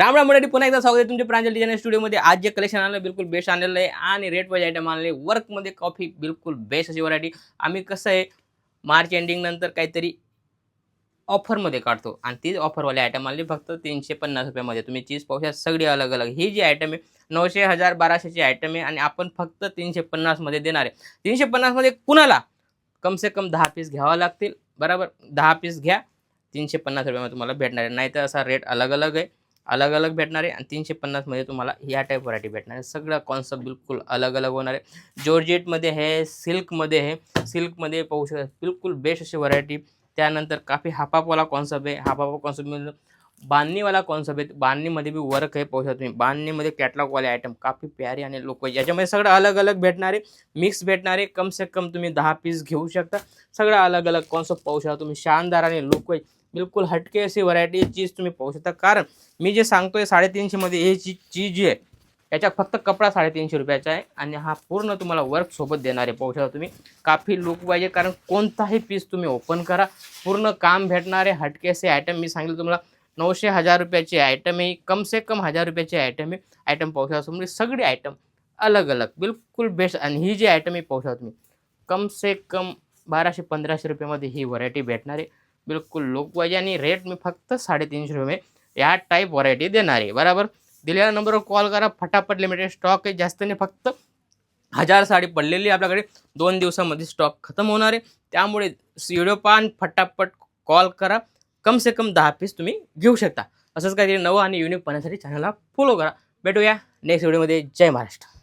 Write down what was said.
राम राम मंडळी, पुन्हा एकदा स्वागत आहे तुमच्या प्रांजल डिझायनर स्टुडिओमध्ये। आज जे कलेक्शन आणलं बिलकुल बेस्ट आणलेलं आहे आणि रेट वाईज आयटम आणले। वर्कमध्ये कॉफी बिलकुल बेस्ट अशी व्हरायटी आम्ही कसं आहे मार्च एंडिंग नंतर काहीतरी ऑफरमध्ये काढतो आणि ती ऑफरवाले आयटम आणली फक्त 350 रुपयामध्ये। तुम्ही चीज पाहू शकता, सगळी अलग अलग। ही जी आयटम आहे 900, 1000, 1200ची आयटम आहे आणि आपण फक्त 350 मध्ये देणार आहे। 350 मध्ये कुणाला कम से कम 10 पीस घ्यावा लागतील, बरोबर। 10 पीस घ्या, 350 रुपयामध्ये तुम्हाला भेटणार आहे। नाहीतर असा रेट अलग अलग आहे, अलग अलग भेटणार आहे आणि 350 मध्ये तुम्हाला या टाईप व्हरायटी भेटणार आहे। सगळं कॉन्सेप्ट बिलकुल अलग अलग होणार आहे। जॉर्जेटमध्ये आहे, सिल्कमध्ये आहे। सिल्कमध्ये पाहू शकता बिलकुल बेस्ट अशी व्हरायटी। त्यानंतर काफी हापापवाला कॉन्सेप्ट आहे। हापाप कॉन्सेप्टमध्ये बांधणीवाला कॉन्सेप्ट आहे। बांधणीमध्ये बी वर्क आहे, पाहू शकता तुम्ही। बांधणीमध्ये कॅटलॉगवाले आयटम काफी प्यारे आणि लोक याच्यामध्ये सगळं अलग अलग भेटणार आहे, मिक्स भेटणार आहे। कम से कम तुम्ही 10 पीस घेऊ शकता। सगळं अलग अलग कॉन्सेप्ट पाहू शकता तुम्ही। शानदार आणि लोक बिलकुल हटके अशी व्हरायटी चीज तुम्ही पाहू शकता। कारण मी जे सांगतोय 350 मध्ये हे चीज जी आहे याच्यात फक्त कपडा 350 रुपयाचा आहे आणि हा पूर्ण तुम्हाला वर्क सोबत देणार आहे। पाहू शकता तुम्ही, काफी लुक पाहिजे कारण कोणताही पीस तुम्ही ओपन करा पूर्ण काम भेटणार आहे। हटके असे आयटम मी सांगितलं तुम्हाला 900, 1000 रुपयाची आयटम आहे, कम से कम 1000 रुपयाची आयटम आहे। आयटम पाहू शकता तुम्ही, सगळी आयटम अलग अलग बिलकुल बेस्ट। आणि ही जी आयटम आहे पाहू शकता तुम्ही, कम से कम 1200, 1500 रुपयामध्ये ही व्हरायटी भेटणार आहे। बिलकुल लुक पाहिजे आणि रेट मी फक्त 350 रुपये या टाईप व्हरायटी देणार आहे, बरोबर। दिलेल्या नंबरवर कॉल करा, फटाफट लिमिटेड स्टॉक आहे, जास्त नाही, फक्त 1000 साडी पडलेली आपल्याकडे। 2 दिवसामध्ये स्टॉक खतम होणार आहे, त्यामुळे व्हिडिओ पाहून फटाफट कॉल करा। कम से कम 10 पीस तुम्ही घेऊ शकता। असंच काहीतरी नवं आणि युनिक पाहण्यासाठी चॅनलला फॉलो करा। भेटूया नेक्स्ट व्हिडिओमध्ये। जय महाराष्ट्र।